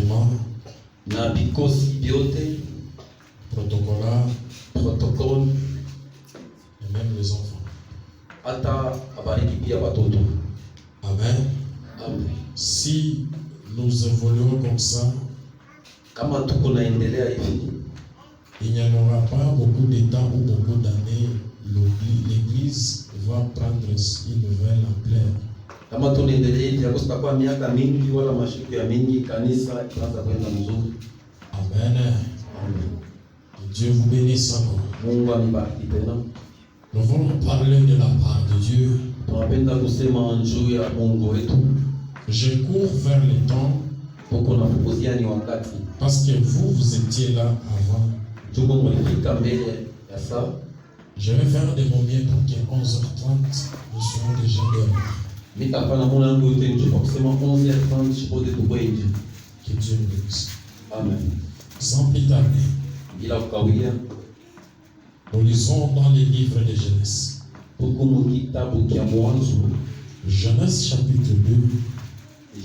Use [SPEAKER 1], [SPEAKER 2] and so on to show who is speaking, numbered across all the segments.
[SPEAKER 1] départements,
[SPEAKER 2] na vikosi vyote, protocole,
[SPEAKER 1] et même les enfants.
[SPEAKER 2] hata abariki pia watoto.
[SPEAKER 1] Amen.
[SPEAKER 2] Amen.
[SPEAKER 1] Si nous évoluons comme ça,
[SPEAKER 2] Kama tuko naendelea hivi,
[SPEAKER 1] il n'y en aura pas beaucoup de temps ou beaucoup d'années. L'Église va prendre une nouvelle ampleur.
[SPEAKER 2] kama tunaendelea hivi, hakutakuwa miaka mingi wala mashiko ya mingi, kanisa itaanza kwenda mzuri.
[SPEAKER 1] Amen.
[SPEAKER 2] Amen.
[SPEAKER 1] Que Dieu vous bénisse encore.
[SPEAKER 2] Mungu anibariki tena.
[SPEAKER 1] Nous voulons parler de la part de Dieu.
[SPEAKER 2] Tunapenda kusema juu ya Mungu wetu.
[SPEAKER 1] Je cours vers le temps
[SPEAKER 2] Tuko na kukuzia ni wakati.
[SPEAKER 1] parce que vous étiez là avant.
[SPEAKER 2] Tuko mulifika mbele ya saa.
[SPEAKER 1] Je vais faire de mon mieux pour que 11h30 nous soyons déjà dehors.
[SPEAKER 2] Mitafanya mwana yangu yote nje kwa kusema 11h30 chipote tuko nje.
[SPEAKER 1] Que Dieu nous bénisse.
[SPEAKER 2] Amen.
[SPEAKER 1] Sans plus tarder,
[SPEAKER 2] Bila kukawia,
[SPEAKER 1] nous lisons dans les livres de Genèse.
[SPEAKER 2] tuko mu kitabu kia Mwanzo,
[SPEAKER 1] Genèse chapitre 2,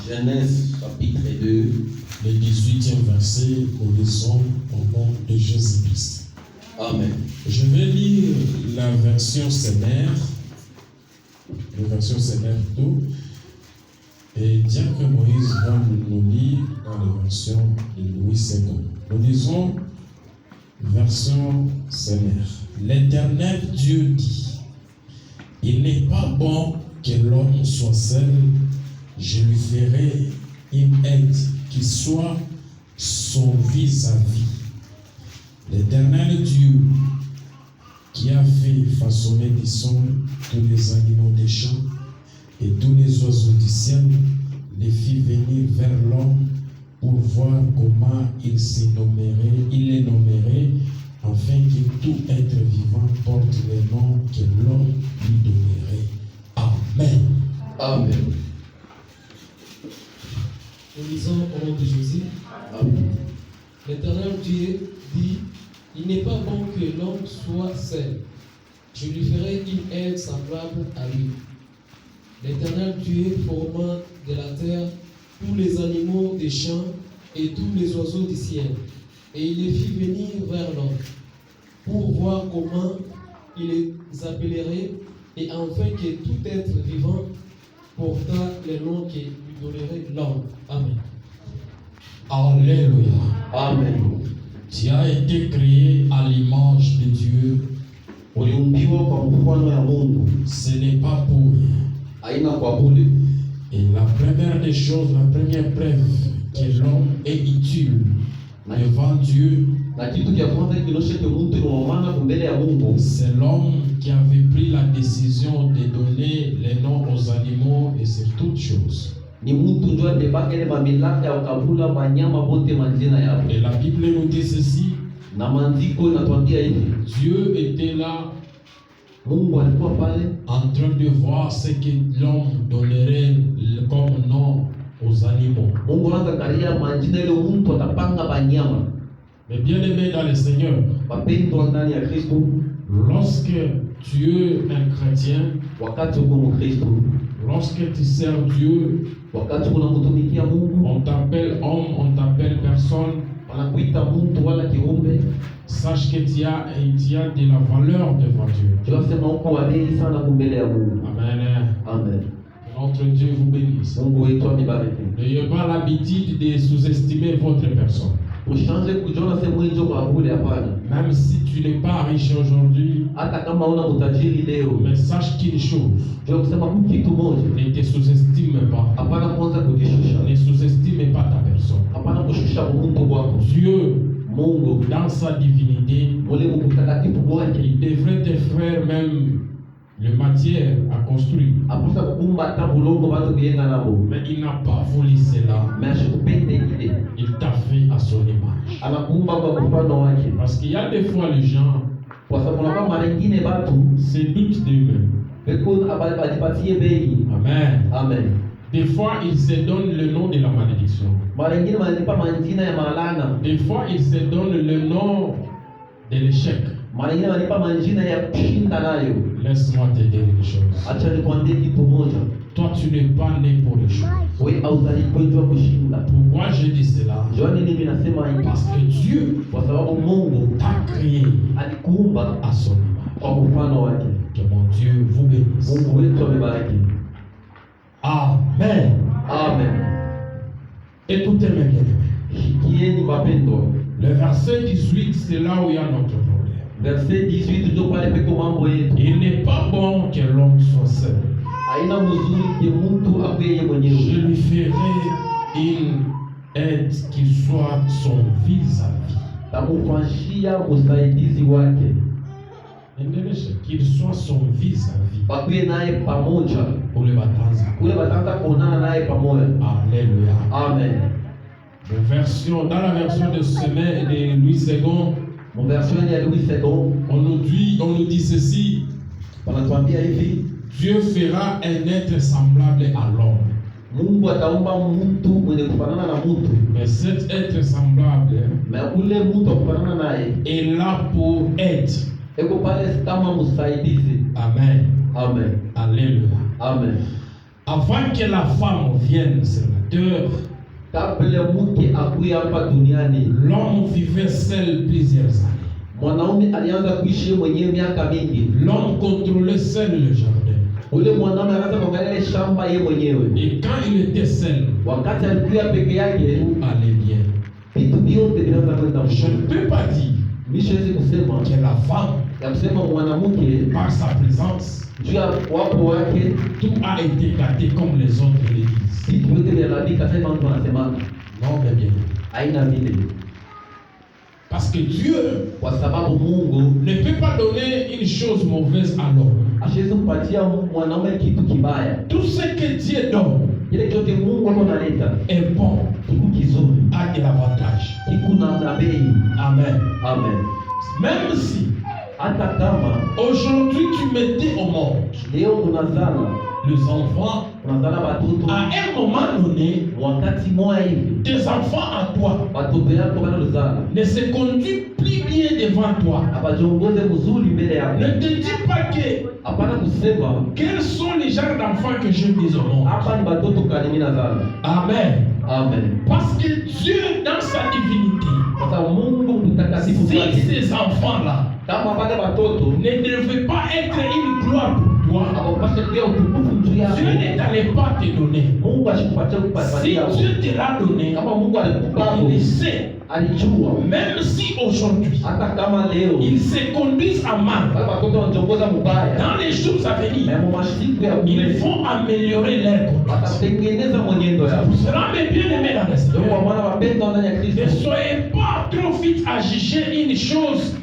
[SPEAKER 2] Genèse chapitre 2,
[SPEAKER 1] le 18e verset, nous lisons au nom de Jésus-Christ.
[SPEAKER 2] Amen.
[SPEAKER 1] Je vais lire la version Seigneur, la version Seigneur tout, et bien que Moïse va nous lire dans la version de Louis II. Nous lisons version Seigneur. L'Éternel Dieu dit, il n'est pas bon que l'homme soit seul, je lui ferai une aide qui soit son vis-à-vis. L'Éternel Dieu qui a fait façonner du sol tous les animaux des champs et tous les oiseaux du ciel, les fit venir vers l'homme pour voir comment il les nommerait, afin que tout être vivant porte le nom que l'homme lui donnerait. Amen.
[SPEAKER 2] Amen.
[SPEAKER 3] Nous lisons au nom de Jésus.
[SPEAKER 2] Amen.
[SPEAKER 3] L'Éternel Dieu dit, il n'est pas bon que l'homme soit seul. Je lui ferai une aide semblable à lui. L'Éternel Dieu forma de la terre tous les animaux des champs et tous les oiseaux du ciel. Et il les fit venir vers l'homme pour voir comment il les appellerait et afin que tout être vivant porta le nom que lui donnerait l'homme. Amen.
[SPEAKER 1] Alléluia.
[SPEAKER 2] Amen.
[SPEAKER 1] Tu as été créé à l'image de Dieu.
[SPEAKER 2] Uliumbiwa kwa mfano ya Mungu.
[SPEAKER 1] Ce n'est pas pour rien.
[SPEAKER 2] Haina kwa bure.
[SPEAKER 1] Et la première des choses, la première preuve que l'homme est utile devant Dieu,
[SPEAKER 2] Na kitu kia kwanza kinaonyesha kwa mtu ni wa maana mbele ya Mungu.
[SPEAKER 1] c'est l'homme qui avait pris la décision de donner les noms aux animaux et sur toutes choses.
[SPEAKER 2] Ni mtu ndio alibaki ile mamlaka ya ukabula wanyama wote majina yao.
[SPEAKER 1] Et la Bible nous dit ceci,
[SPEAKER 2] Na maandiko inatuambia hivi.
[SPEAKER 1] Dieu était là
[SPEAKER 2] Mungu alikuwa pale
[SPEAKER 1] en train de voir ce que l'homme donnerait comme nom aux animaux.
[SPEAKER 2] Mungu anaanza karia majina ile mtu atapanga wanyama.
[SPEAKER 1] Mais bien aimé dans le Seigneur,
[SPEAKER 2] Wapendwa ndani ya Kristo,
[SPEAKER 1] lorsque tu es un chrétien,
[SPEAKER 2] wakati uko Mkristo,
[SPEAKER 1] lorsque tu sers Dieu,
[SPEAKER 2] wakati unamtumikia Mungu,
[SPEAKER 1] on t'appelle homme, on t'appelle personne,
[SPEAKER 2] wanakuita mtu wala kiumbe,
[SPEAKER 1] sache que tu as de la valeur devant Dieu.
[SPEAKER 2] tunasema uko wadai sana mbele ya Mungu.
[SPEAKER 1] Amen.
[SPEAKER 2] Amen.
[SPEAKER 1] Notre Dieu vous bénisse.
[SPEAKER 2] Mungu wetu amibariki.
[SPEAKER 1] N'ayez pas l'habitude de sous-estimer votre personne.
[SPEAKER 2] Ushanze kujiona sehemu hizo kwa bure, hapana.
[SPEAKER 1] Même si tu n'es pas riche aujourd'hui,
[SPEAKER 2] Hata kama una utajiri leo,
[SPEAKER 1] mais sache qu'une chose,
[SPEAKER 2] ndio kusema kitu moja,
[SPEAKER 1] ne te sous-estime pas.
[SPEAKER 2] hapana kwanza kujishusha,
[SPEAKER 1] Ne sous-estime pas ta personne.
[SPEAKER 2] hapana kushusha mtu wako.
[SPEAKER 1] Dieu,
[SPEAKER 2] Mungu
[SPEAKER 1] dans sa divinité,
[SPEAKER 2] ule mtakatifu wake
[SPEAKER 1] il devrait te faire même le matière à construire.
[SPEAKER 2] apusa kukumba hata bulongo bado kuyenga nabo,
[SPEAKER 1] Mais il n'a pas voulu cela.
[SPEAKER 2] mais ashikupende ile,
[SPEAKER 1] Il t'a fait à son image.
[SPEAKER 2] anakuumba kwa mfano wake.
[SPEAKER 1] Parce qu'il y a des fois les gens
[SPEAKER 2] Kwa sababu unakuwa mara nyingine watu
[SPEAKER 1] se doutent d'eux-mêmes.
[SPEAKER 2] beko abajipatie bei.
[SPEAKER 1] Amen.
[SPEAKER 2] Amen.
[SPEAKER 1] Des fois, ils se donnent le nom de la malédiction.
[SPEAKER 2] Mara nyingine wananipa majina ya malana,
[SPEAKER 1] Des fois, ils se donnent le nom de l'échec.
[SPEAKER 2] Mara nyingine wanipa majina ya kushinda nayo.
[SPEAKER 1] Laisse-moi te dire une chose.
[SPEAKER 2] Acha nikwambie kitu moja.
[SPEAKER 1] Toi, tu n'es pas né pour échouer.
[SPEAKER 2] Wewe hauzaliwa kushinda.
[SPEAKER 1] Pourquoi je dis cela?
[SPEAKER 2] Joani mimi nasema hivi
[SPEAKER 1] Parce que Dieu
[SPEAKER 2] kwa sababu Mungu
[SPEAKER 1] t'a créé
[SPEAKER 2] alikuumba
[SPEAKER 1] à son image.
[SPEAKER 2] kwa mfano wake.
[SPEAKER 1] Que mon Dieu vous bénisse.
[SPEAKER 2] Mungu wetu amebariki.
[SPEAKER 1] Amen.
[SPEAKER 2] Amen.
[SPEAKER 1] Écoutez mes bien-aimés.
[SPEAKER 2] Shikieni mapendo.
[SPEAKER 1] Le verset 18, c'est là où il y a notre problème.
[SPEAKER 2] Verset 18 ndio pale peko mambo yetu.
[SPEAKER 1] Il n'est pas bon que l'homme soit seul.
[SPEAKER 2] Haina mzuri ke mtu akuwe yeye
[SPEAKER 1] Je
[SPEAKER 2] mwenyewe.
[SPEAKER 1] lui ferai une aide qui soit son vis-à-vis.
[SPEAKER 2] Tamufashia msaidizi wake.
[SPEAKER 1] Qu'il soit son vis-à-vis.
[SPEAKER 2] Bakuye naye pamoja.
[SPEAKER 1] Pour le baptême.
[SPEAKER 2] Kule bataanza kuonana naye pamoja.
[SPEAKER 1] Alléluia.
[SPEAKER 2] Amen.
[SPEAKER 1] Dans la version de Semaine de Louis II,
[SPEAKER 2] Mon version ya Louis II
[SPEAKER 1] on nous dit ceci.
[SPEAKER 2] wanatuambia hivi,
[SPEAKER 1] Dieu fera un être semblable à l'homme.
[SPEAKER 2] Mungu ataumba mtu mwenye kufanana na mtu.
[SPEAKER 1] Mais cet être semblable
[SPEAKER 2] Na ule mtu kufanana naye
[SPEAKER 1] est là pour aide.
[SPEAKER 2] eko pale kama msaidizi.
[SPEAKER 1] Amen.
[SPEAKER 2] Amen.
[SPEAKER 1] Alléluia.
[SPEAKER 2] Amen.
[SPEAKER 1] Avant que la femme vienne sur la terre,
[SPEAKER 2] Kabla mke akuye hapa duniani,
[SPEAKER 1] l'homme vivait seul plusieurs années.
[SPEAKER 2] mwanaume alianza kuishi mwenyewe miaka mingi.
[SPEAKER 1] L'homme contrôlait seul le jardin.
[SPEAKER 2] Ule mwanaume anaanza kuangalia ile shamba yeye mwenyewe.
[SPEAKER 1] Et quand il était seul,
[SPEAKER 2] Wakati alikuwa peke yake,
[SPEAKER 1] tout allait bien.
[SPEAKER 2] vitu vyote vinaanza kwenda
[SPEAKER 1] Je ne
[SPEAKER 2] mzuri.
[SPEAKER 1] peux pas dire
[SPEAKER 2] Mimi siwezi kusema
[SPEAKER 1] que la femme,
[SPEAKER 2] ya kusema mwanamke
[SPEAKER 1] par sa présence,
[SPEAKER 2] juu ya wapo wake
[SPEAKER 1] tout a été gâté comme les autres le disent.
[SPEAKER 2] vitu vyote vinalabika. Sasa mtu anasema
[SPEAKER 1] Non, mais bien.
[SPEAKER 2] haina vile,
[SPEAKER 1] Parce que Dieu
[SPEAKER 2] kwa sababu Mungu
[SPEAKER 1] ne peut pas donner une chose mauvaise à l'homme.
[SPEAKER 2] asiwezi kupatia mwanaume kitu kibaya.
[SPEAKER 1] Tout ce que Dieu donne
[SPEAKER 2] Ile chote Mungu analeta
[SPEAKER 1] est bon,
[SPEAKER 2] kiku kizuri,
[SPEAKER 1] a de l'avantage.
[SPEAKER 2] kiku na bei.
[SPEAKER 1] Amen.
[SPEAKER 2] Amen.
[SPEAKER 1] Même si
[SPEAKER 2] Hata kama
[SPEAKER 1] aujourd'hui tu mettais au monde
[SPEAKER 2] leo unazala
[SPEAKER 1] les enfants,
[SPEAKER 2] unazala watoto,
[SPEAKER 1] à un moment donné,
[SPEAKER 2] wakati moja hivi
[SPEAKER 1] tes enfants à toi
[SPEAKER 2] watoto yako wanazala
[SPEAKER 1] ne se conduisent plus bien devant toi.
[SPEAKER 2] abajiongoze mzuri mbele yako.
[SPEAKER 1] Ne te dis pas que
[SPEAKER 2] Hapana kusema
[SPEAKER 1] quels sont les genres d'enfants que je mis au monde.
[SPEAKER 2] hapa ni watoto kanini nazala.
[SPEAKER 1] Amen.
[SPEAKER 2] Amen.
[SPEAKER 1] Parce que Dieu, dans sa divinité,
[SPEAKER 2] Kwa sababu Mungu mtakatifu
[SPEAKER 1] si
[SPEAKER 2] wake,
[SPEAKER 1] ces enfants-là
[SPEAKER 2] kama wale watoto
[SPEAKER 1] ne devaient pas être une gloire pour toi,
[SPEAKER 2] akapasha pia utukufu juu
[SPEAKER 1] Dieu
[SPEAKER 2] yako,
[SPEAKER 1] n'allait pas te donner.
[SPEAKER 2] Mungu ashikupatia
[SPEAKER 1] Si
[SPEAKER 2] kupatia yako.
[SPEAKER 1] Dieu te l'a donné,
[SPEAKER 2] Kama Mungu alikupa
[SPEAKER 1] il sait,
[SPEAKER 2] alijua,
[SPEAKER 1] même si aujourd'hui
[SPEAKER 2] hata kama leo
[SPEAKER 1] ils se conduisent en mal,
[SPEAKER 2] wale watoto wanaongoza mubaya,
[SPEAKER 1] dans les jours à venir,
[SPEAKER 2] na mashiko ya
[SPEAKER 1] ils
[SPEAKER 2] mbele
[SPEAKER 1] vont améliorer leur conduite.
[SPEAKER 2] watatengeneza mwenendo yao.
[SPEAKER 1] Cela m'est bien aimé dans le
[SPEAKER 2] Ndio kwa
[SPEAKER 1] Seigneur.
[SPEAKER 2] maana wapendwa ndani ya
[SPEAKER 1] Ne
[SPEAKER 2] Kristo,
[SPEAKER 1] soyez pas trop vite à juger une chose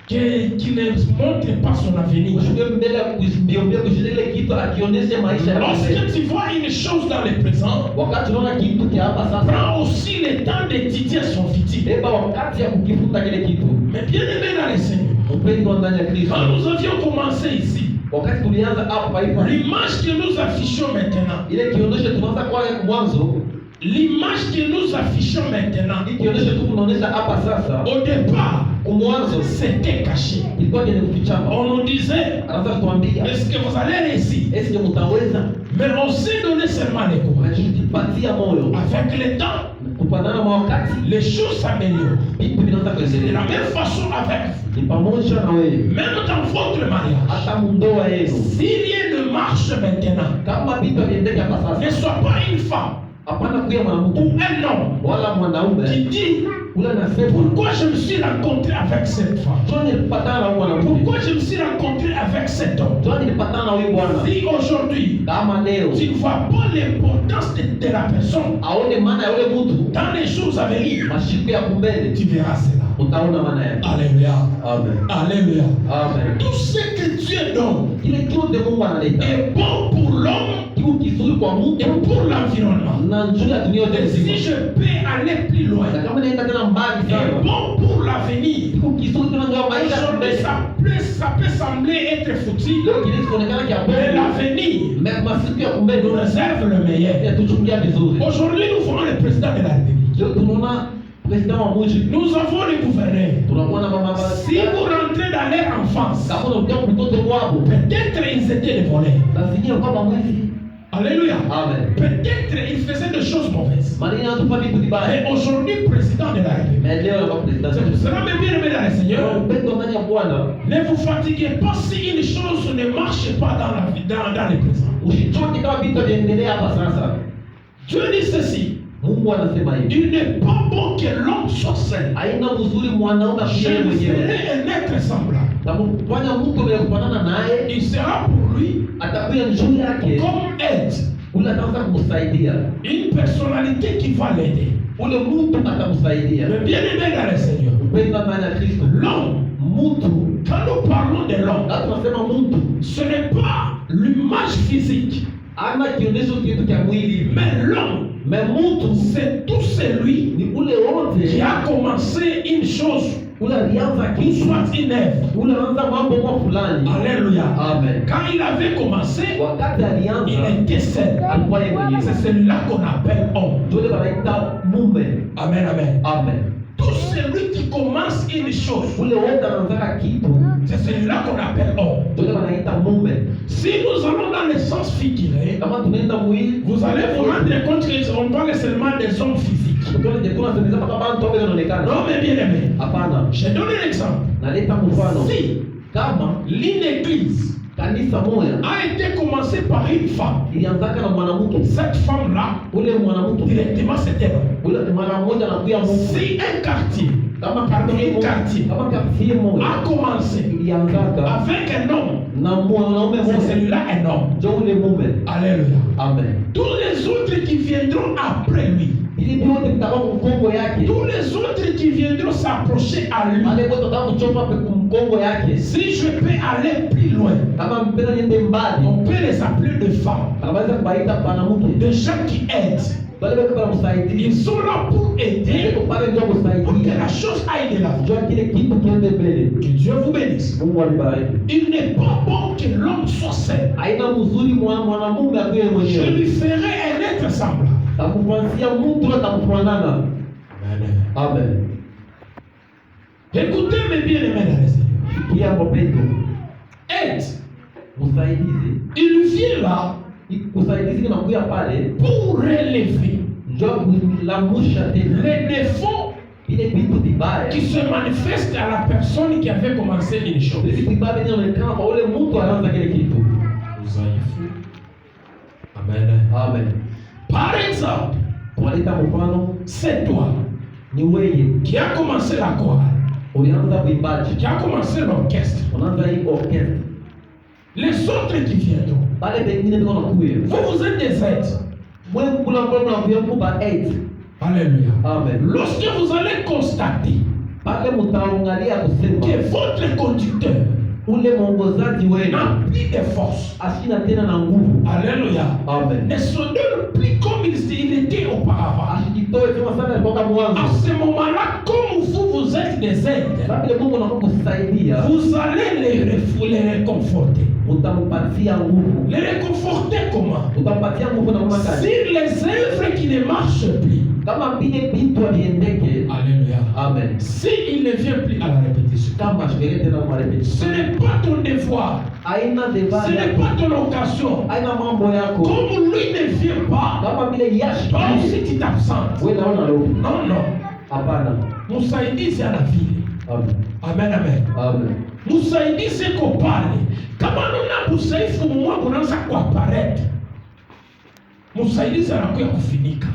[SPEAKER 1] qui ne montre pas son avenir.
[SPEAKER 2] ushuke mbele ya kumbiombea kushiriki ile kitu akionyesha maisha ya mbele.
[SPEAKER 1] Lorsque tu vois une chose dans le présent,
[SPEAKER 2] Wakati unaona kitu kia hapa sasa,
[SPEAKER 1] prends aussi le temps d'étudier son futur.
[SPEAKER 2] beba wakati ya kukifuta kile kitu.
[SPEAKER 1] Mais bien aimé dans le Seigneur,
[SPEAKER 2] Mpendwa ndani ya Kristo,
[SPEAKER 1] quand nous avions commencé ici,
[SPEAKER 2] wakati tulianza hapa hivi,
[SPEAKER 1] l'image que nous affichons maintenant,
[SPEAKER 2] ile kionyesho tunaanza kwa mwanzo,
[SPEAKER 1] l'image que nous affichons maintenant,
[SPEAKER 2] hii kionyesho tu tunaonesha hapa sasa,
[SPEAKER 1] au départ,
[SPEAKER 2] kumwanzo
[SPEAKER 1] c'était caché.
[SPEAKER 2] ilikuwa ni kufichama.
[SPEAKER 1] On nous disait,
[SPEAKER 2] Anaanza kutuambia
[SPEAKER 1] est-ce que vous allez réussir?
[SPEAKER 2] est-ce que mtaweza?
[SPEAKER 1] Mais on s'est donné seulement le courage.
[SPEAKER 2] Tunajipatia moyo
[SPEAKER 1] Avec le temps,
[SPEAKER 2] kupanana mwa wakati,
[SPEAKER 1] les choses s'améliorent.
[SPEAKER 2] vitu vinaanza
[SPEAKER 1] C'est de
[SPEAKER 2] kuendelea.
[SPEAKER 1] la même façon avec vous.
[SPEAKER 2] Ni pamoja na wewe,
[SPEAKER 1] Même dans votre mariage.
[SPEAKER 2] hata mundoa yenu,
[SPEAKER 1] Si rien ne marche maintenant,
[SPEAKER 2] kama vitu viendeke hapa
[SPEAKER 1] ne
[SPEAKER 2] sasa,
[SPEAKER 1] sois pas une femme
[SPEAKER 2] hapana kuya
[SPEAKER 1] ou
[SPEAKER 2] mwanamke
[SPEAKER 1] un homme
[SPEAKER 2] wala
[SPEAKER 1] qui
[SPEAKER 2] mwanaume
[SPEAKER 1] dit
[SPEAKER 2] ule anasema
[SPEAKER 1] pourquoi je me suis rencontré avec cette femme,
[SPEAKER 2] John nilipatana na huyu mwanamke,
[SPEAKER 1] pourquoi je me suis rencontré avec cet homme.
[SPEAKER 2] John nilipatana na huyu bwana.
[SPEAKER 1] Si aujourd'hui
[SPEAKER 2] Kama leo
[SPEAKER 1] tu ne vois pas l'importance de la personne
[SPEAKER 2] aone maana ya ule mtu,
[SPEAKER 1] dans les jours à venir,
[SPEAKER 2] mashiko ya kumbele,
[SPEAKER 1] tu verras cela.
[SPEAKER 2] utaona maana yake.
[SPEAKER 1] Alléluia.
[SPEAKER 2] Amen.
[SPEAKER 1] Alléluia.
[SPEAKER 2] Amen.
[SPEAKER 1] Tout ce que Dieu donne
[SPEAKER 2] Kile kiote Mungu analeta
[SPEAKER 1] est bon pour l'homme
[SPEAKER 2] kiu kizuri kwa
[SPEAKER 1] et
[SPEAKER 2] mtu
[SPEAKER 1] pour l'environnement.
[SPEAKER 2] na nzuri ya dunia yote
[SPEAKER 1] Et si
[SPEAKER 2] nzima.
[SPEAKER 1] je peux aller plus loin,
[SPEAKER 2] Na kama naenda tena mbali
[SPEAKER 1] est
[SPEAKER 2] sana,
[SPEAKER 1] bon pour l'avenir.
[SPEAKER 2] kiu kizuri tena ndio maisha ya
[SPEAKER 1] Aujourd'hui,
[SPEAKER 2] mbele.
[SPEAKER 1] ça peut sembler être futile,
[SPEAKER 2] Leo kile kinaonekana kia
[SPEAKER 1] mais
[SPEAKER 2] mbele,
[SPEAKER 1] l'avenir
[SPEAKER 2] mais masiku ya kumbele
[SPEAKER 1] nous réserve le meilleur.
[SPEAKER 2] ya tuchungia vizuri.
[SPEAKER 1] Aujourd'hui, nous voyons le président de la République.
[SPEAKER 2] Leo tunaona
[SPEAKER 4] president wa mji,
[SPEAKER 5] nous avons les gouverneurs.
[SPEAKER 4] tunakuwa na mama.
[SPEAKER 5] Si vous rentrez dans leur enfance,
[SPEAKER 4] Kama unakuwa mtoto wako,
[SPEAKER 5] peut-être ils étaient des voleurs.
[SPEAKER 4] lazima kama mwizi.
[SPEAKER 5] Alléluia.
[SPEAKER 4] Amen.
[SPEAKER 5] Peut-être ils faisaient des choses mauvaises.
[SPEAKER 4] Maneno yanatupa vitu vibaya.
[SPEAKER 5] Et aujourd'hui, président de la République.
[SPEAKER 4] Mais leo kama president,
[SPEAKER 5] Cela me bien aimé dans le Seigneur.
[SPEAKER 4] upendo ndani ya Bwana,
[SPEAKER 5] Ne vous fatiguez pas si une chose ne marche pas dans la vie, dans le présent.
[SPEAKER 4] usichoke kama vitu vinaendelea hapa sasa.
[SPEAKER 5] Dieu dit ceci.
[SPEAKER 4] Mungu anasema hivi.
[SPEAKER 5] Il n'est pas bon que l'homme soit seul.
[SPEAKER 4] Haina mzuri mwanaume
[SPEAKER 5] Je
[SPEAKER 4] akiwa
[SPEAKER 5] lui
[SPEAKER 4] mwenyewe.
[SPEAKER 5] ferai un être semblable.
[SPEAKER 4] Tamfanya mtu mwenye kufanana naye,
[SPEAKER 5] Il sera pour lui
[SPEAKER 4] atakuwa juu yake,
[SPEAKER 5] comme aide.
[SPEAKER 4] ule ataanza kumsaidia.
[SPEAKER 5] Une personnalité qui va l'aider.
[SPEAKER 4] Ule mtu atamsaidia.
[SPEAKER 5] Mais bien aimé dans le Seigneur.
[SPEAKER 4] Upendo ndani ya Kristo.
[SPEAKER 5] L'homme,
[SPEAKER 4] Mtu,
[SPEAKER 5] quand nous parlons de l'homme,
[SPEAKER 4] na tunasema mtu,
[SPEAKER 5] ce n'est pas l'image physique,
[SPEAKER 4] ana kionyesho kitu cha mwili,
[SPEAKER 5] mais l'homme,
[SPEAKER 4] mais mtu
[SPEAKER 5] c'est tout celui
[SPEAKER 4] ni ule
[SPEAKER 5] qui
[SPEAKER 4] wote
[SPEAKER 5] a commencé une chose,
[SPEAKER 4] ule alianza
[SPEAKER 5] ou
[SPEAKER 4] kitu,
[SPEAKER 5] soit une œuvre.
[SPEAKER 4] ule anaanza mambo kwa fulani.
[SPEAKER 5] Alléluia.
[SPEAKER 4] Amen.
[SPEAKER 5] Quand il avait commencé,
[SPEAKER 4] Wakati alianza
[SPEAKER 5] il était seul.
[SPEAKER 4] alikuwa yeye mwenyewe.
[SPEAKER 5] C'est celui-là qu'on appelle homme.
[SPEAKER 4] Ndio ile wanaita mume.
[SPEAKER 5] Amen, amen.
[SPEAKER 4] Amen.
[SPEAKER 5] Tout celui qui commence une chose,
[SPEAKER 4] Ule wote anaanza kitu,
[SPEAKER 5] c'est celui-là qu'on appelle homme.
[SPEAKER 4] ndio ile wanaita mume.
[SPEAKER 5] Si nous allons dans le sens figuré,
[SPEAKER 4] Kama tunaenda mwili,
[SPEAKER 5] vous allez vous rendre compte qu'on parle seulement des hommes physiques.
[SPEAKER 4] tuone je tunasemeza kama watu wao wanaonekana.
[SPEAKER 5] Non, mais bien aimé.
[SPEAKER 4] Hapana.
[SPEAKER 5] Je donne un exemple.
[SPEAKER 4] Naleta mfano.
[SPEAKER 5] Si
[SPEAKER 4] Kama
[SPEAKER 5] l'une église
[SPEAKER 4] kanisa moja
[SPEAKER 5] a été commencée par une femme,
[SPEAKER 4] ilianzaka na mwanamke,
[SPEAKER 5] cette femme-là,
[SPEAKER 4] ule mwanamke
[SPEAKER 5] directement c'était homme.
[SPEAKER 4] ule mwanamke anakuya Mungu.
[SPEAKER 5] Si un quartier
[SPEAKER 4] Kama
[SPEAKER 5] un
[SPEAKER 4] quartier
[SPEAKER 5] quartier
[SPEAKER 4] kama quartier moja
[SPEAKER 5] a commencé
[SPEAKER 4] ilianzaka
[SPEAKER 5] avec un homme,
[SPEAKER 4] na mwanaume
[SPEAKER 5] c'est
[SPEAKER 4] mmoja,
[SPEAKER 5] celui-là un homme.
[SPEAKER 4] ndio ule mume.
[SPEAKER 5] Alléluia.
[SPEAKER 4] Amen.
[SPEAKER 5] Tous les autres qui viendront après lui,
[SPEAKER 4] Ili vyote vitakuwa mkongo yake.
[SPEAKER 5] tous les autres qui viendront s'approcher à lui,
[SPEAKER 4] Wale wote watakao kuchopa pe kumkongo yake.
[SPEAKER 5] si je peux aller plus loin,
[SPEAKER 4] Kama mpenda niende mbali,
[SPEAKER 5] on peut les appeler de femmes,
[SPEAKER 4] anaweza kubaita mwanamke.
[SPEAKER 5] de gens qui aident.
[SPEAKER 4] Wale wote kwa msaidizi.
[SPEAKER 5] Ils sont là pour aider,
[SPEAKER 4] Ndio pale ndio
[SPEAKER 5] pour que
[SPEAKER 4] kusaidia.
[SPEAKER 5] la chose aille de l'avant.
[SPEAKER 4] Ndio kile kitu kiende mbele.
[SPEAKER 5] Que Dieu vous bénisse.
[SPEAKER 4] Mungu alibariki.
[SPEAKER 5] Il n'est pas bon que l'homme soit seul.
[SPEAKER 4] Haina mzuri mwanamume akiwe
[SPEAKER 5] Je
[SPEAKER 4] mwenyewe.
[SPEAKER 5] lui ferai un être semblable.
[SPEAKER 4] Takufansia mtu atakufanana. Amen.
[SPEAKER 5] Écoutez mes bien-aimés dans le Seigneur.
[SPEAKER 4] Sikia mpendo.
[SPEAKER 5] Aide.
[SPEAKER 4] Msaidizi.
[SPEAKER 5] Il vient là
[SPEAKER 4] Usaidizi unakuja pale
[SPEAKER 5] pour relever
[SPEAKER 4] ndio kulamusha tena
[SPEAKER 5] les défauts
[SPEAKER 4] ile vitu vibaya.
[SPEAKER 5] qui se manifestent à la personne qui avait commencé une chose.
[SPEAKER 4] Vitu vibaya vinaonekana kwa ule mtu anaanza kile kitu.
[SPEAKER 1] Udhaifu. Amen.
[SPEAKER 4] Amen.
[SPEAKER 5] Par exemple,
[SPEAKER 4] Tunaleta mfano,
[SPEAKER 5] c'est toi
[SPEAKER 4] ni wewe
[SPEAKER 5] qui a commencé la chorale,
[SPEAKER 4] ulianza uimbaji,
[SPEAKER 5] qui a commencé l'orchestre.
[SPEAKER 4] unaanza hii orchestre.
[SPEAKER 5] Les autres qui viendront,
[SPEAKER 4] Pale pengine ndio unakuja.
[SPEAKER 5] vous êtes des aides.
[SPEAKER 4] Wewe kula kwa unakuja kuba 8.
[SPEAKER 5] Alléluia.
[SPEAKER 4] Amen.
[SPEAKER 5] Lorsque vous allez constater
[SPEAKER 4] Pale mtaangalia kusema
[SPEAKER 5] que votre conducteur
[SPEAKER 4] ule mwongozaji wenu
[SPEAKER 5] n'a plus de force,
[SPEAKER 4] asina tena na nguvu.
[SPEAKER 5] alléluia,
[SPEAKER 4] Amen.
[SPEAKER 5] ne se donne plus comme il était auparavant.
[SPEAKER 4] Asijitoe kama sana alitoka
[SPEAKER 5] À
[SPEAKER 4] mwanzo.
[SPEAKER 5] ce moment-là, comme vous êtes des aides,
[SPEAKER 4] Sababu ile Mungu anakuwa kusaidia,
[SPEAKER 5] vous allez les réconforter.
[SPEAKER 4] utampatia nguvu.
[SPEAKER 5] Les réconforter comment?
[SPEAKER 4] Utampatia nguvu na mama kazi.
[SPEAKER 5] Sur les œuvres qui ne marchent plus.
[SPEAKER 4] Kama vile vitu viendeke.
[SPEAKER 5] Alléluia.
[SPEAKER 4] Amen.
[SPEAKER 5] S'il ne vient plus à la répétition,
[SPEAKER 4] Kama shirika tena kwa
[SPEAKER 5] ce
[SPEAKER 4] repetition.
[SPEAKER 5] n'est pas ton devoir,
[SPEAKER 4] Aina
[SPEAKER 5] ce
[SPEAKER 4] devani.
[SPEAKER 5] n'est pas ton occasion.
[SPEAKER 4] Aina mambo yako.
[SPEAKER 5] Comme lui ne vient pas,
[SPEAKER 4] Kama vile yashi.
[SPEAKER 5] toi aussi tu t'absentes.
[SPEAKER 4] Wewe naona leo.
[SPEAKER 5] Non, non.
[SPEAKER 4] Hapana.
[SPEAKER 5] Msaidizi ana vile.
[SPEAKER 4] Amen.
[SPEAKER 5] Amen, amen.
[SPEAKER 4] Amen.
[SPEAKER 5] Msaidizi ko pale. Kama nuna msaifu mwa kunaanza kuaparete. Msaidizi anakuya kufinika.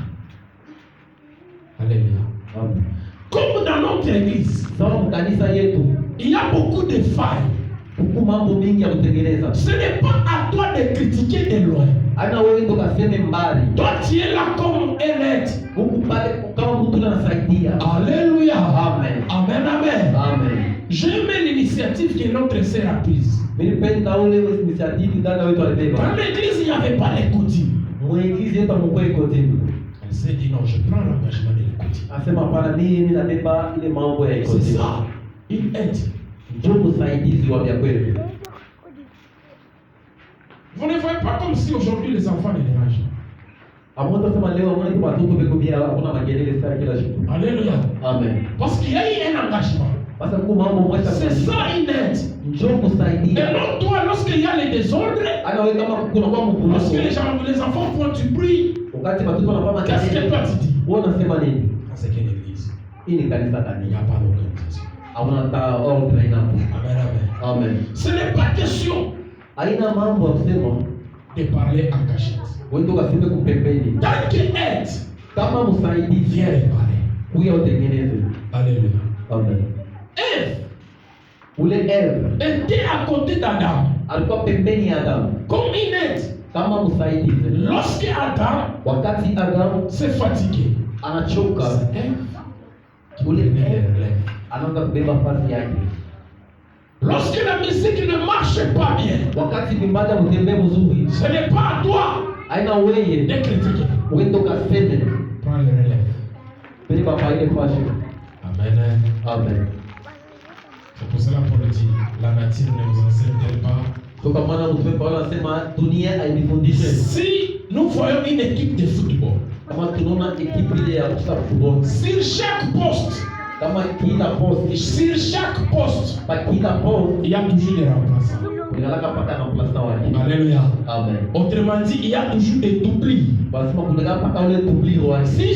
[SPEAKER 5] Alléluia.
[SPEAKER 4] Amen.
[SPEAKER 5] Comme dans notre église,
[SPEAKER 4] Sawa mkanisa yetu.
[SPEAKER 5] il y a beaucoup de failles.
[SPEAKER 4] Huku mambo mingi ya kutengeneza.
[SPEAKER 5] Ce n'est pas à toi de critiquer de loin.
[SPEAKER 4] Ana wewe ndo kaseme mbali.
[SPEAKER 5] Toi tu es là comme un aide.
[SPEAKER 4] Huku pale kama mtu anasaidia.
[SPEAKER 5] Alléluia.
[SPEAKER 4] Amen.
[SPEAKER 5] Amen, amen.
[SPEAKER 4] Amen.
[SPEAKER 5] J'aime l'initiative que notre sœur a prise.
[SPEAKER 4] Nilipenda ule initiative dada wetu alibeba.
[SPEAKER 5] Dans l'église, il n'y avait pas les coutumes.
[SPEAKER 4] Mwegizi yetu mkwe kotini.
[SPEAKER 5] Elle s'est dit non, je prends l'engagement de l'écouter.
[SPEAKER 4] Asema hapana, mimi nabeba ile mambo ya
[SPEAKER 5] C'est
[SPEAKER 4] kotini.
[SPEAKER 5] ça, une aide.
[SPEAKER 4] Ndio msaidizi wa vya kweli.
[SPEAKER 5] Vous ne voyez pas comme si aujourd'hui les enfants ne dérangent.
[SPEAKER 4] Amota sema leo amona kwa watoto beko bia hakuna makelele sana kila siku.
[SPEAKER 5] Alléluia.
[SPEAKER 4] Amen.
[SPEAKER 5] Parce qu'il y a eu un engagement.
[SPEAKER 4] Basi kwa mambo mwesa
[SPEAKER 5] C'est ça une aide.
[SPEAKER 4] njoo kusaidia.
[SPEAKER 5] Et non, toi, lorsqu'il y a les désordres,
[SPEAKER 4] Ana wewe kama kuna kwa mkuu.
[SPEAKER 5] lorsque les enfants font du bruit,
[SPEAKER 4] Wakati watoto wanafanya
[SPEAKER 5] qu'est-ce que toi tu dis?
[SPEAKER 4] wewe unasema nini?
[SPEAKER 5] C'est quelle église?
[SPEAKER 4] Hii ni kanisa
[SPEAKER 5] Il n'y
[SPEAKER 4] gani?
[SPEAKER 5] a pas d'organisation.
[SPEAKER 4] Hauna ta ordre ina hapo.
[SPEAKER 5] Amen, amen.
[SPEAKER 4] Amen.
[SPEAKER 5] Ce n'est pas question
[SPEAKER 4] Haina mambo ya kusema
[SPEAKER 5] de parler en cachette.
[SPEAKER 4] wewe ndio kaseme kupembeni.
[SPEAKER 5] Tant qu'il aide,
[SPEAKER 4] Kama msaidizi
[SPEAKER 5] viens réparer.
[SPEAKER 4] huyo utengeneze.
[SPEAKER 5] Alléluia.
[SPEAKER 4] Amen.
[SPEAKER 5] Ève
[SPEAKER 4] Ule Eve
[SPEAKER 5] était à côté d'Adam
[SPEAKER 4] alikuwa pembeni ya Adamu
[SPEAKER 5] comme une aide.
[SPEAKER 4] kama msaidizi.
[SPEAKER 5] Lorsque Adam
[SPEAKER 4] Wakati Adamu
[SPEAKER 5] s'est fatigué,
[SPEAKER 4] anachoka,
[SPEAKER 5] c'est Ève qui
[SPEAKER 4] ule
[SPEAKER 5] prenait les
[SPEAKER 4] Eve
[SPEAKER 5] relèves.
[SPEAKER 4] anaanza kubeba fasi yake.
[SPEAKER 5] Lorsque la musique ne marche pas bien,
[SPEAKER 4] Wakati vimbaja mtembee mzuri,
[SPEAKER 5] ce n'est pas à toi
[SPEAKER 4] haina weye
[SPEAKER 5] de critiquer.
[SPEAKER 4] wewe ndo kaseme
[SPEAKER 5] Prends le relève.
[SPEAKER 4] beba pa ile fasi.
[SPEAKER 5] Amen.
[SPEAKER 4] Amen.
[SPEAKER 1] C'est pour cela pour le dire, la nature ne vous enseigne pas.
[SPEAKER 4] Toka maana mtume Paulo anasema dunia hainifundishe.
[SPEAKER 5] Si nous voyons une équipe de football,
[SPEAKER 4] Kama tunaona ekipi ile ya kucheza football,
[SPEAKER 5] sur chaque poste,
[SPEAKER 4] kama kila post,
[SPEAKER 5] sur chaque poste,
[SPEAKER 4] pa kila post
[SPEAKER 5] il y a toujours des remplaçants.
[SPEAKER 4] unalaka paka na plasta wake.
[SPEAKER 5] Alléluia.
[SPEAKER 4] Amen.
[SPEAKER 5] Autrement dit, il y a toujours des doublés.
[SPEAKER 4] Basi kunalaka paka ule tubliro wake.
[SPEAKER 5] Si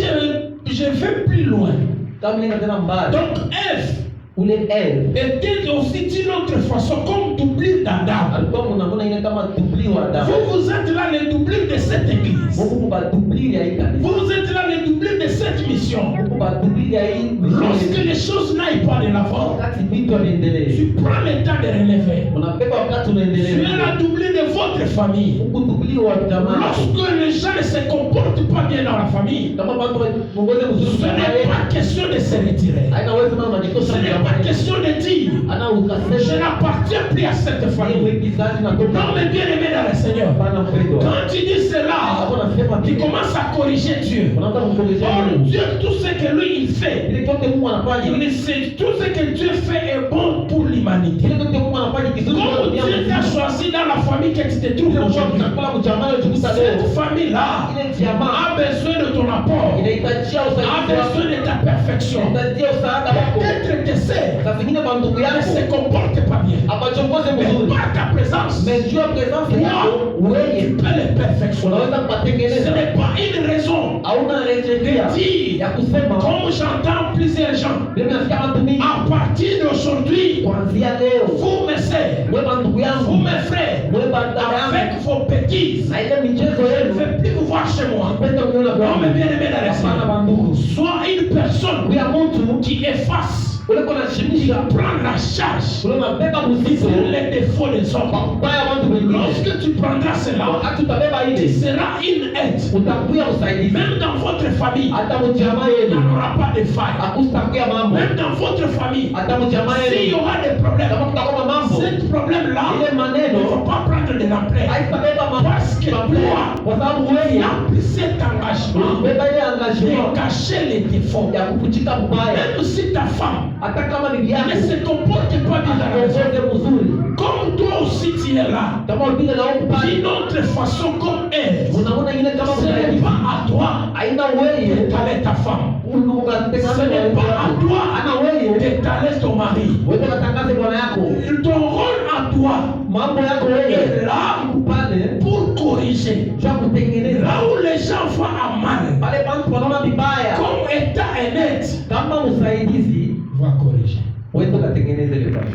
[SPEAKER 5] je vais plus loin,
[SPEAKER 4] Kama nenda tena mbali,
[SPEAKER 5] donc Ève
[SPEAKER 4] ule Eve
[SPEAKER 5] était aussi d'une autre façon comme doublure d'Adam.
[SPEAKER 4] alikuwa mnaona ile kama tubliro wa Adamu.
[SPEAKER 5] Vous êtes là les doublures de cette église.
[SPEAKER 4] Mungu ba tubliro ya hii kanisa.
[SPEAKER 5] Vous êtes là les doublures de cette mission.
[SPEAKER 4] Mungu ba tubliro ya hii
[SPEAKER 5] Lorsque les choses n'aillent pas de l'avant,
[SPEAKER 4] wakati vitu vinaendelea.
[SPEAKER 5] tu prends le temps de relever.
[SPEAKER 4] Unabeba wakati
[SPEAKER 5] Tu es
[SPEAKER 4] unaendelea.
[SPEAKER 5] la doublure de votre famille.
[SPEAKER 4] Mungu tubliro wa jamaa.
[SPEAKER 5] Lorsque les gens ne se comportent pas bien dans la famille,
[SPEAKER 4] Kama watu muongoze
[SPEAKER 5] ce
[SPEAKER 4] mzuri
[SPEAKER 5] n'est pas question de se retirer.
[SPEAKER 4] haina wewe sema
[SPEAKER 5] Ce
[SPEAKER 4] unajikosa
[SPEAKER 5] n'est pas
[SPEAKER 4] jamaa.
[SPEAKER 5] question de dire
[SPEAKER 4] Ana
[SPEAKER 5] je
[SPEAKER 4] ukasema
[SPEAKER 5] n'appartiens plus à cette
[SPEAKER 4] ni
[SPEAKER 5] famille.
[SPEAKER 4] wengi sana na toka
[SPEAKER 5] Non, mais bien aimé dans le Seigneur.
[SPEAKER 4] bana mpendo.
[SPEAKER 5] Quand tu dis cela,
[SPEAKER 4] Hapo nasema
[SPEAKER 5] tu commences à corriger Dieu.
[SPEAKER 4] unaanza kumkorejea
[SPEAKER 5] Or,
[SPEAKER 4] Mungu.
[SPEAKER 5] Dieu, tout ce que lui il fait,
[SPEAKER 4] Ile yote Mungu anafanya.
[SPEAKER 5] il sait, tout ce que Dieu fait est bon pour l'humanité.
[SPEAKER 4] Ile yote Mungu anafanya kizuri kwa
[SPEAKER 5] Comme
[SPEAKER 4] dunia
[SPEAKER 5] Dieu t'a
[SPEAKER 4] mzima.
[SPEAKER 5] choisi dans la famille que tu te trouves
[SPEAKER 4] Ile
[SPEAKER 5] aujourd'hui,
[SPEAKER 4] kwa mjamaa leo tukuta leo.
[SPEAKER 5] cette famille-là
[SPEAKER 4] Ile jamaa
[SPEAKER 5] a besoin de ton apport,
[SPEAKER 4] inahitajia
[SPEAKER 5] a
[SPEAKER 4] usaidizi wako.
[SPEAKER 5] besoin de ta perfection.
[SPEAKER 4] Inahitajia msaada wako.
[SPEAKER 5] Peut-être que c'est
[SPEAKER 4] Saa zingine kwa ndugu
[SPEAKER 5] ne
[SPEAKER 4] yako
[SPEAKER 5] se comporte pas bien.
[SPEAKER 4] apachongoze
[SPEAKER 5] Mais
[SPEAKER 4] mzuri.
[SPEAKER 5] par ta présence,
[SPEAKER 4] Mais juu ya presence yako
[SPEAKER 5] tu
[SPEAKER 4] wewe
[SPEAKER 5] peux les perfectionner.
[SPEAKER 4] unaweza
[SPEAKER 5] Ce
[SPEAKER 4] kupatengeneza.
[SPEAKER 5] n'est pas une raison
[SPEAKER 4] Hauna rejelea
[SPEAKER 5] de dire,
[SPEAKER 4] ya kusema
[SPEAKER 5] comme j'entends plusieurs gens,
[SPEAKER 4] mimi nasikia watu mingi
[SPEAKER 5] à partir d'aujourd'hui,
[SPEAKER 4] kuanzia leo
[SPEAKER 5] vous mes sœurs,
[SPEAKER 4] wewe ndugu
[SPEAKER 5] vous
[SPEAKER 4] yangu
[SPEAKER 5] mes frères,
[SPEAKER 4] wewe dada yangu
[SPEAKER 5] avec vos bêtises,
[SPEAKER 4] na ile michezo
[SPEAKER 5] je ne
[SPEAKER 4] yenu
[SPEAKER 5] veux plus vous voir chez moi.
[SPEAKER 4] penda kuona
[SPEAKER 5] Non, mais
[SPEAKER 4] kwa
[SPEAKER 5] bien aimé dans le
[SPEAKER 4] hapana
[SPEAKER 5] Seigneur.
[SPEAKER 4] bandugu
[SPEAKER 5] Sois une personne
[SPEAKER 4] uya mtu
[SPEAKER 5] qui efface,
[SPEAKER 4] ule kuna
[SPEAKER 5] qui
[SPEAKER 4] shimisha
[SPEAKER 5] prend la charge
[SPEAKER 4] ule unabeba mzigo
[SPEAKER 5] sur les défauts des
[SPEAKER 4] kwa
[SPEAKER 5] hommes.
[SPEAKER 4] kubaya watu wengine.
[SPEAKER 5] Lorsque tu prendras cela,
[SPEAKER 4] Wakati utabeba
[SPEAKER 5] tu
[SPEAKER 4] ile
[SPEAKER 5] seras une aide.
[SPEAKER 4] utakuya usaidizi
[SPEAKER 5] Même dans votre famille,
[SPEAKER 4] hata mjamaa
[SPEAKER 5] il n'y
[SPEAKER 4] yenu
[SPEAKER 5] aura pas de faille.
[SPEAKER 4] akustakuya mambo
[SPEAKER 5] Même dans votre famille,
[SPEAKER 4] hata mjamaa
[SPEAKER 5] s'il y
[SPEAKER 4] yenu
[SPEAKER 5] aura des problèmes,
[SPEAKER 4] kama kutakuwa mambo
[SPEAKER 5] ce problème-là
[SPEAKER 4] ile
[SPEAKER 5] ne
[SPEAKER 4] maneno
[SPEAKER 5] va pas prendre de l'ampleur.
[SPEAKER 4] haitabeba
[SPEAKER 5] Parce que toi,
[SPEAKER 4] kwa sababu
[SPEAKER 5] il y
[SPEAKER 4] wewe
[SPEAKER 5] a pris cet engagement
[SPEAKER 4] beba ile
[SPEAKER 5] de
[SPEAKER 4] engagement
[SPEAKER 5] cacher les défauts.
[SPEAKER 4] ya kukuchika kubaya
[SPEAKER 5] Même si ta femme
[SPEAKER 4] hata kama bibi
[SPEAKER 5] ne
[SPEAKER 4] yako
[SPEAKER 5] se comporte pas bien dans la maison,
[SPEAKER 4] akuongoze mzuri
[SPEAKER 5] comme toi aussi tu es là,
[SPEAKER 4] kama vile na huko pale
[SPEAKER 5] d'une autre façon comme elle,
[SPEAKER 4] unaona ile kama
[SPEAKER 5] ce n'est
[SPEAKER 4] msaidizi
[SPEAKER 5] pas à toi
[SPEAKER 4] haina wewe
[SPEAKER 5] d'étaler ta femme. Ce n'est pas à toi
[SPEAKER 4] ana wewe
[SPEAKER 5] d'étaler ton mari.
[SPEAKER 4] wewe katangaze bwana yako
[SPEAKER 5] Ton rôle à toi
[SPEAKER 4] mambo yako wewe
[SPEAKER 5] est là
[SPEAKER 4] pale
[SPEAKER 5] pour corriger.
[SPEAKER 4] cha kutengeneza
[SPEAKER 5] Là où les gens voient à mal,
[SPEAKER 4] pale bantu wanaona vibaya
[SPEAKER 5] comme étant un aide,
[SPEAKER 4] kama msaidizi
[SPEAKER 5] va corriger.
[SPEAKER 4] wewe katengeneze ile pale.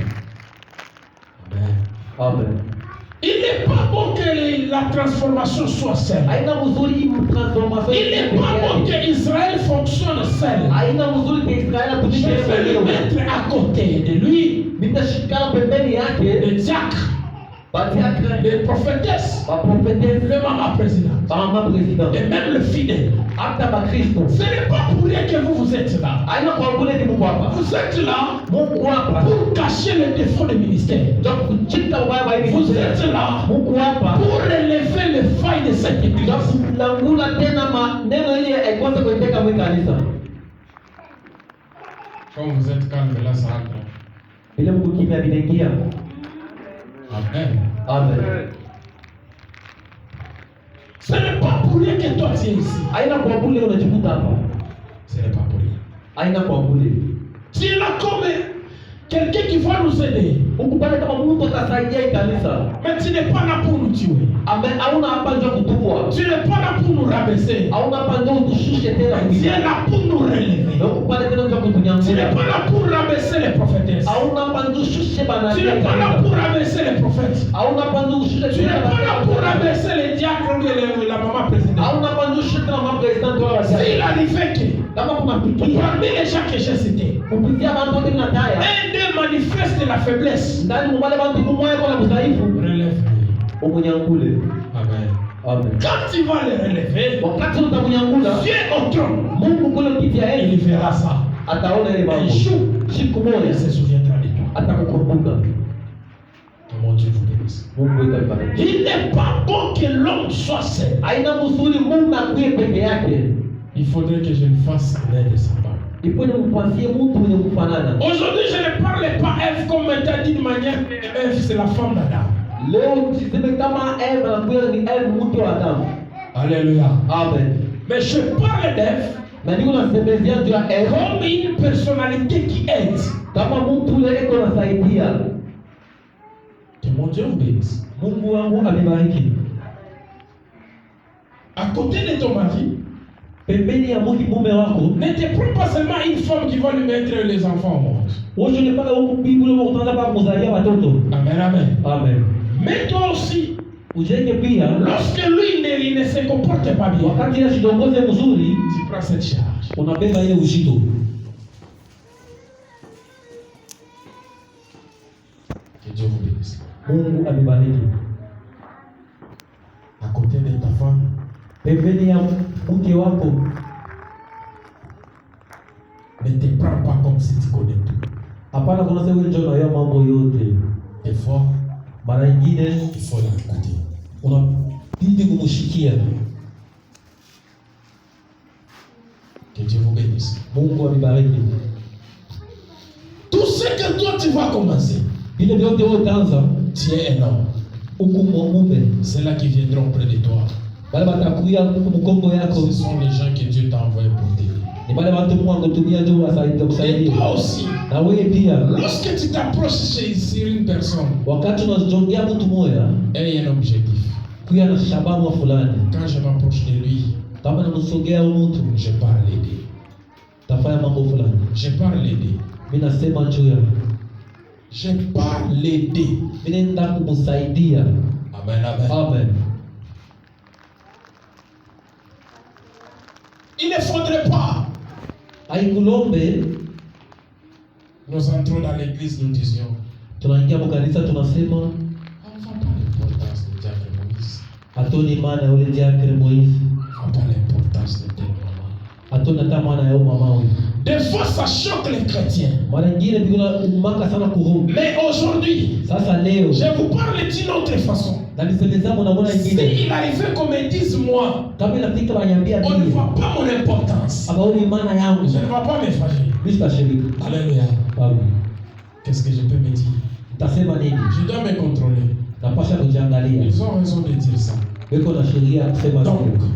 [SPEAKER 5] Amen.
[SPEAKER 4] Amen.
[SPEAKER 5] Il n'est pas bon que la transformation soit seule.
[SPEAKER 4] Haina mzuri transformation.
[SPEAKER 5] Il n'est pas bon que Israël fonctionne seul.
[SPEAKER 4] Haina mzuri kwa Israeli
[SPEAKER 5] Je
[SPEAKER 4] tumishe
[SPEAKER 5] vais le
[SPEAKER 4] leo.
[SPEAKER 5] mettre à côté de lui,
[SPEAKER 4] Nitashikana pembeni yake
[SPEAKER 5] le diacre,
[SPEAKER 4] bati yake
[SPEAKER 5] les prophétesses,
[SPEAKER 4] ba prophetesse
[SPEAKER 5] le maman président,
[SPEAKER 4] ba mama président
[SPEAKER 5] et même le fidèle.
[SPEAKER 4] hata ba Kristo.
[SPEAKER 5] Ce n'est pas pour rien que vous êtes là.
[SPEAKER 4] Haina kwa bure ni Mungu hapa.
[SPEAKER 5] Vous êtes là
[SPEAKER 4] Mungu hapa.
[SPEAKER 5] pour cacher les défauts du ministère.
[SPEAKER 4] Ndio kuchika ubaya wa hivi.
[SPEAKER 5] Vous êtes là
[SPEAKER 4] Mungu hapa.
[SPEAKER 5] pour relever les failles de cette église.
[SPEAKER 4] Ndio kulangula tena maneno ile aikose kuiteka mwe kanisa.
[SPEAKER 1] Quand vous êtes calme, là, ça entre.
[SPEAKER 4] Ile Mungu kimya vinaingia.
[SPEAKER 1] Amen.
[SPEAKER 4] Amen.
[SPEAKER 5] Ce n'est pas pour pour rien que toi tu es ici.
[SPEAKER 4] Haina kwa bure unajikuta hapa.
[SPEAKER 5] Ce n'est pas pour rien.
[SPEAKER 4] Haina kwa bure.
[SPEAKER 5] Tu es là comme quelqu'un qui va nous aider.
[SPEAKER 4] Ukupale kama mtu atasaidia hii kanisa.
[SPEAKER 5] Mais tu n'es pas là pour nous tuer.
[SPEAKER 4] Hauna hapa ndio kutua.
[SPEAKER 5] Tu n'es pas là pour nous rabaisser.
[SPEAKER 4] Hauna hapa ndio utushushe tena.
[SPEAKER 5] Tu es là pour nous relever.
[SPEAKER 4] Ukupale tena ndio
[SPEAKER 5] Tu n'es
[SPEAKER 4] kutunyangua.
[SPEAKER 5] pas là pour rabaisser les prophétesses.
[SPEAKER 4] Hauna hapa ndio ushushe bana.
[SPEAKER 5] Tu n'es pas là pour rabaisser les prophètes.
[SPEAKER 4] Hauna hapa ndio ushushe.
[SPEAKER 5] Tu n'es pas là pour rabaisser les diacres ou la maman présidente.
[SPEAKER 4] Hauna hapa ndio ushushe tena mama president wa wazee.
[SPEAKER 5] Il arrivait que
[SPEAKER 4] Kama kuna pitia.
[SPEAKER 5] parmi les gens que j'ai cités,
[SPEAKER 4] Kupitia mambo yote nataya.
[SPEAKER 5] un d'eux manifeste la faiblesse.
[SPEAKER 4] Ndani mwale bantu kumwaya kwa mdhaifu.
[SPEAKER 5] Relève-les.
[SPEAKER 4] Umunyangule.
[SPEAKER 5] Amen.
[SPEAKER 4] Amen.
[SPEAKER 5] Quand tu vas les relever,
[SPEAKER 4] Wakati utamunyangula,
[SPEAKER 5] Dieu au trône,
[SPEAKER 4] Mungu kule kiti ya
[SPEAKER 5] il
[SPEAKER 4] enzi
[SPEAKER 5] verra ça.
[SPEAKER 4] ataona ile mambo.
[SPEAKER 5] Un jour,
[SPEAKER 4] Siku
[SPEAKER 5] il
[SPEAKER 4] moja
[SPEAKER 5] se souviendra de toi.
[SPEAKER 4] atakukumbuka.
[SPEAKER 5] Que mon Dieu vous bénisse.
[SPEAKER 4] Mungu itakubariki.
[SPEAKER 5] Il n'est pas bon que l'homme soit seul.
[SPEAKER 4] Haina mzuri Mungu akuye peke yake.
[SPEAKER 5] Il faudrait que je le fasse l'un de semblable.
[SPEAKER 4] Ipo ni mpatie mtu mwenye kufanana.
[SPEAKER 5] Aujourd'hui, je ne parle pas Ève comme étant d'une manière. Ève, c'est la femme d'Adam.
[SPEAKER 4] Leo siseme kama Eva anakuwa ni Eva mtu wa Adamu.
[SPEAKER 5] Alléluia.
[SPEAKER 4] Amen.
[SPEAKER 5] Mais je parle d'Ève
[SPEAKER 4] Na niko nasemezea juu ya Eva
[SPEAKER 5] comme une personnalité qui aide.
[SPEAKER 4] kama mtu yule eko nasaidia.
[SPEAKER 5] Que mon Dieu vous bénisse.
[SPEAKER 4] Mungu wangu amebariki.
[SPEAKER 5] À côté de ton mari,
[SPEAKER 4] Pembeni ya mume wako,
[SPEAKER 5] ne te prends pas seulement une femme qui va lui mettre les enfants au monde.
[SPEAKER 4] wewe unapaka huko Biblia wako tunaanza kwa kuzalia watoto.
[SPEAKER 5] Amen, amen.
[SPEAKER 4] Amen.
[SPEAKER 5] Mais toi aussi,
[SPEAKER 4] Ujenge pia
[SPEAKER 5] lorsque lui il ne se comporte pas bien,
[SPEAKER 4] wakati ile shidongoze mzuri
[SPEAKER 5] tu prends cette charge.
[SPEAKER 4] unabeba ile uzito.
[SPEAKER 5] Que Dieu vous bénisse.
[SPEAKER 4] Mungu amebariki.
[SPEAKER 5] À côté de ta femme,
[SPEAKER 4] Pembeni ya mke wako,
[SPEAKER 5] ne te prends pas comme si tu connais tout.
[SPEAKER 4] hapana kuna sema njoo na yao mambo yote.
[SPEAKER 5] Des fois,
[SPEAKER 4] Mara nyingine
[SPEAKER 5] il faut l'écouter.
[SPEAKER 4] unabidi kumshikia.
[SPEAKER 5] Que Dieu vous bénisse.
[SPEAKER 4] Mungu amebariki.
[SPEAKER 5] Tout ce que toi tu vas commencer,
[SPEAKER 4] Vile vyote wewe utaanza
[SPEAKER 5] tu es un homme.
[SPEAKER 4] huku mume.
[SPEAKER 5] C'est là qui viendront près de toi.
[SPEAKER 4] Wale watakuya mkongo yako.
[SPEAKER 5] Ce sont les gens que Dieu t'a envoyés pour t'aider.
[SPEAKER 4] Ni wale watu Mungu anakutumia ndio wasaidia
[SPEAKER 5] Et
[SPEAKER 4] kusaidia.
[SPEAKER 5] toi aussi,
[SPEAKER 4] Na wewe pia
[SPEAKER 5] lorsque tu t'approches sur une personne,
[SPEAKER 4] wakati unazongea mtu mmoja
[SPEAKER 5] aie un objectif.
[SPEAKER 4] kuya na shababu fulani.
[SPEAKER 5] Quand je m'approche de lui,
[SPEAKER 4] Kama namsongea mtu
[SPEAKER 5] je pars l'aider.
[SPEAKER 4] tafanya mambo fulani.
[SPEAKER 5] Je pars l'aider.
[SPEAKER 4] Mimi nasema njoo ya.
[SPEAKER 5] Je pars l'aider.
[SPEAKER 4] Mimi nenda kumsaidia.
[SPEAKER 5] Amen, amen.
[SPEAKER 4] Amen.
[SPEAKER 5] Il ne faudrait pas.
[SPEAKER 4] Haikulombe
[SPEAKER 5] Nous entrons dans l'église, nous disions,
[SPEAKER 4] tunaingia kwa kanisa tunasema
[SPEAKER 5] on ne voit pas l'importance de Diacre Moïse.
[SPEAKER 4] hatoni maana ya ule diakre Moïse.
[SPEAKER 5] On ne voit pas l'importance de tel maman.
[SPEAKER 4] Hatoni hata maana ya mama huyu.
[SPEAKER 5] Des fois, ça choque les chrétiens.
[SPEAKER 4] Mara nyingine bila umaka sana kuhuru.
[SPEAKER 5] Mais aujourd'hui,
[SPEAKER 4] Sasa leo
[SPEAKER 5] je vous parle d'une autre façon.
[SPEAKER 4] na nisemeza mnaona
[SPEAKER 5] Si
[SPEAKER 4] nyingine
[SPEAKER 5] il arrivait qu'on me dise, moi,
[SPEAKER 4] kama inafika wanyambia
[SPEAKER 5] on ne
[SPEAKER 4] pia
[SPEAKER 5] voit pas mon importance,
[SPEAKER 4] abaoni maana yangu
[SPEAKER 5] je ne vais pas me fâcher.
[SPEAKER 4] bila shiriki.
[SPEAKER 5] Alléluia.
[SPEAKER 4] Amen.
[SPEAKER 5] Qu'est-ce que je peux me dire?
[SPEAKER 4] Nitasema nini?
[SPEAKER 5] Je dois me contrôler.
[SPEAKER 4] Napasha kujiangalia.
[SPEAKER 5] Ils ont raison de dire ça.
[SPEAKER 4] Weko na sheria ya kusema
[SPEAKER 5] Donc,
[SPEAKER 4] hivyo.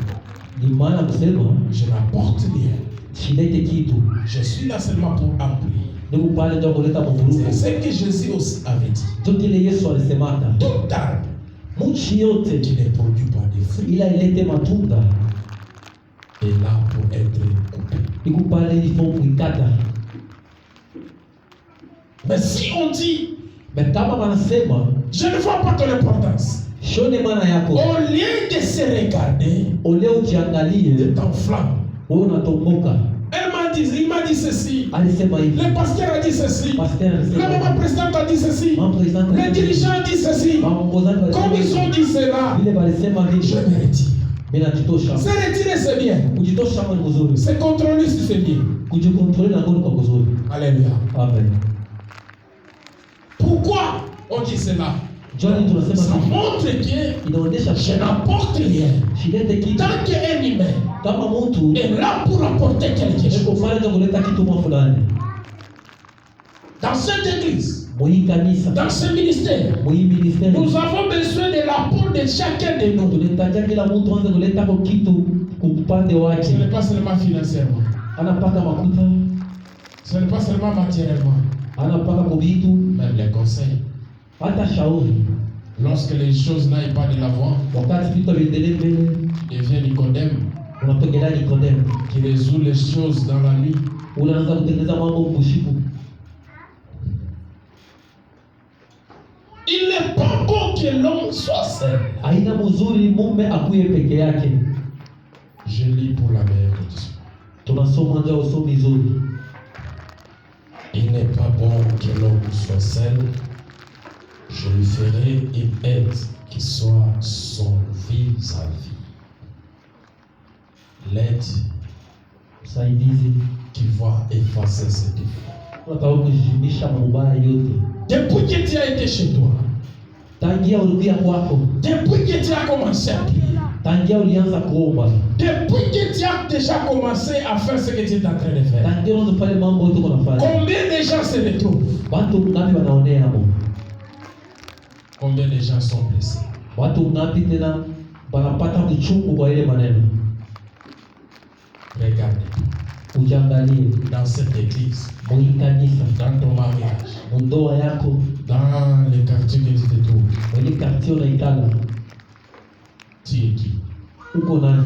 [SPEAKER 4] Ni maana kusema
[SPEAKER 5] je n'apporte rien.
[SPEAKER 4] shilete kitu.
[SPEAKER 5] Je suis là seulement pour appuyer.
[SPEAKER 4] Niko pale ndio kuleta
[SPEAKER 5] C'est
[SPEAKER 4] mvurugo.
[SPEAKER 5] ce que Jésus aussi avait dit.
[SPEAKER 4] Zote ile Yesu alisemaka.
[SPEAKER 5] Tout arbre
[SPEAKER 4] Mchi yote
[SPEAKER 5] qui ne produit pas de fruits
[SPEAKER 4] ila ilete matunda.
[SPEAKER 5] est là pour être coupé.
[SPEAKER 4] Niko pale ifo kuikata.
[SPEAKER 5] Mais si on dit,
[SPEAKER 4] Mais kama wanasema
[SPEAKER 5] je ne vois pas ton importance,
[SPEAKER 4] shone maana yako.
[SPEAKER 5] au lieu de se regarder,
[SPEAKER 4] Ole ujiangalie,
[SPEAKER 5] t'enflamme.
[SPEAKER 4] wewe unatomboka.
[SPEAKER 5] Il m'a dit ceci.
[SPEAKER 4] Alisema hivi.
[SPEAKER 5] Le pasteur a dit ceci.
[SPEAKER 4] Pasteur
[SPEAKER 5] La
[SPEAKER 4] alisema.
[SPEAKER 5] maman présidente a dit ceci.
[SPEAKER 4] Mama president
[SPEAKER 5] Le dirigeant a dit ceci.
[SPEAKER 4] Maongozani
[SPEAKER 5] Comme ils ont dit cela,
[SPEAKER 4] vile walisema
[SPEAKER 5] je
[SPEAKER 4] hivi.
[SPEAKER 5] me retire.
[SPEAKER 4] Mimi najitosha.
[SPEAKER 5] Se retirer, c'est bien.
[SPEAKER 4] Kujitosha kwa kuzuri.
[SPEAKER 5] Se contrôler, si c'est bien.
[SPEAKER 4] Kujikontrole na ngoni kwa kuzuri.
[SPEAKER 5] Alléluia.
[SPEAKER 4] Amen.
[SPEAKER 5] Pourquoi on dit cela?
[SPEAKER 4] Johnny tunasema
[SPEAKER 5] Ça
[SPEAKER 4] hivi.
[SPEAKER 5] montre que
[SPEAKER 4] Inaonyesha
[SPEAKER 5] je n'apporte rien.
[SPEAKER 4] shilete kitu.
[SPEAKER 5] Tant qu'un humain
[SPEAKER 4] Kama mtu
[SPEAKER 5] est là pour apporter quelque
[SPEAKER 4] yuko
[SPEAKER 5] chose,
[SPEAKER 4] pale ndio kuleta kitu mwa fulani.
[SPEAKER 5] dans cette église,
[SPEAKER 6] Mwi kanisa,
[SPEAKER 5] dans ce ministère,
[SPEAKER 6] mwi ministeri.
[SPEAKER 5] nous avons besoin de l'apport de chacun de nous.
[SPEAKER 6] Tunahitaji kila mtu aanze kuleta kwa kitu upande
[SPEAKER 5] Ce
[SPEAKER 6] wake.
[SPEAKER 5] n'est pas seulement financièrement,
[SPEAKER 6] Anapaka makuta,
[SPEAKER 5] ce n'est pas seulement matériellement,
[SPEAKER 6] anapaka kwa vitu,
[SPEAKER 5] même les conseils.
[SPEAKER 6] hata shauri.
[SPEAKER 5] Lorsque les choses n'aillent pas de l'avant,
[SPEAKER 6] Wakati vitu viendelee mbele,
[SPEAKER 5] il devient Nicodème
[SPEAKER 6] unatokelea Nikodemo.
[SPEAKER 5] qui résout les choses dans la nuit.
[SPEAKER 6] Unaanza kutengeneza mambo bushiku.
[SPEAKER 5] Il n'est pas bon que l'homme soit seul.
[SPEAKER 6] Haina mzuri mume akuye peke yake.
[SPEAKER 5] Je lis pour la meilleure condition.
[SPEAKER 6] Tunasoma ndio usomi nzuri.
[SPEAKER 5] Il n'est pas bon que l'homme soit seul. Je lui ferai une aide qui soit son vis-à-vis. L'aide
[SPEAKER 6] Msaidizi
[SPEAKER 5] qui va effacer ses défauts.
[SPEAKER 6] unataka kujimisha mabaya yote.
[SPEAKER 5] Depuis que tu as été chez toi,
[SPEAKER 6] Tangia urudia kwako,
[SPEAKER 5] depuis que tu as commencé à prier,
[SPEAKER 6] tangia ulianza kuomba,
[SPEAKER 5] depuis que tu as déjà commencé à faire ce que tu es en train de faire,
[SPEAKER 6] tangia unaanza kufanya mambo yote unafanya.
[SPEAKER 5] combien de gens se retrouvent?
[SPEAKER 6] Watu ngapi wanaonea hapo?
[SPEAKER 5] Combien de gens sont blessés?
[SPEAKER 6] Watu ngapi tena wanapata uchungu kwa ile maneno?
[SPEAKER 5] Regardez,
[SPEAKER 6] Ujiangalie
[SPEAKER 5] dans cette église,
[SPEAKER 6] mwi kanisa,
[SPEAKER 5] dans ton mariage,
[SPEAKER 6] mundoa yako,
[SPEAKER 5] dans les quartiers que tu te trouves,
[SPEAKER 6] mwenye quartier unaikala,
[SPEAKER 5] tu es qui?
[SPEAKER 6] uko nani?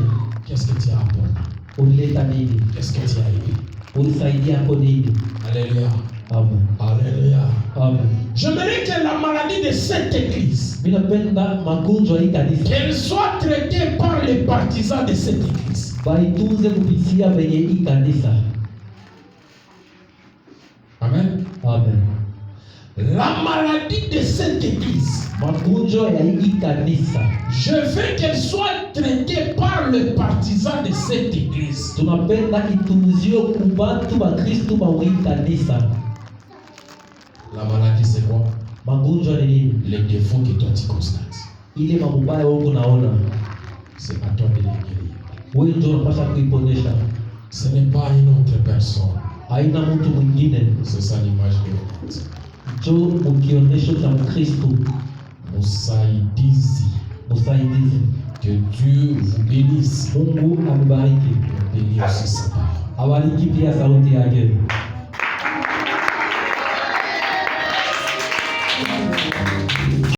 [SPEAKER 5] Qu'est-ce que tu as apporté?
[SPEAKER 6] Ulileta nini?
[SPEAKER 5] Qu'est-ce que tu as aidé?
[SPEAKER 6] Ulisaidia kwa nini?
[SPEAKER 5] Alléluia.
[SPEAKER 6] Amen.
[SPEAKER 5] Alléluia.
[SPEAKER 6] Amen.
[SPEAKER 5] J'aimerais que la maladie de cette église,
[SPEAKER 6] Mimi napenda magonjwa hii kanisa
[SPEAKER 5] qu'elle soit traitée par les partisans de cette église.
[SPEAKER 6] baitunze kupitia venye hii kanisa.
[SPEAKER 5] Amen.
[SPEAKER 6] Amen.
[SPEAKER 5] La maladie de cette église,
[SPEAKER 6] Magonjwa ya hii kanisa
[SPEAKER 5] je veux qu'elle soit traitée par les partisans de cette église.
[SPEAKER 6] tunapenda itunziwe kubatu ba Kristo ba hii kanisa.
[SPEAKER 5] La maladie, c'est quoi?
[SPEAKER 6] Magonjwa ni nini?
[SPEAKER 5] Les défauts que toi tu constates.
[SPEAKER 6] Ile mabaya wewe unaona,
[SPEAKER 5] C'est à toi de les guérir.
[SPEAKER 6] wewe ndio unapaswa kuiponesha.
[SPEAKER 5] Ce n'est pas une autre personne.
[SPEAKER 6] Haina mtu mwingine.
[SPEAKER 5] C'est ça l'image de l'autre.
[SPEAKER 6] Jo ukionyesha cha Kristo,
[SPEAKER 5] Msaidizi.
[SPEAKER 6] msaidizi.
[SPEAKER 5] Que Dieu vous bénisse.
[SPEAKER 6] Mungu amebariki.
[SPEAKER 5] Bénis aussi sa parole.
[SPEAKER 6] Abariki pia sauti yake.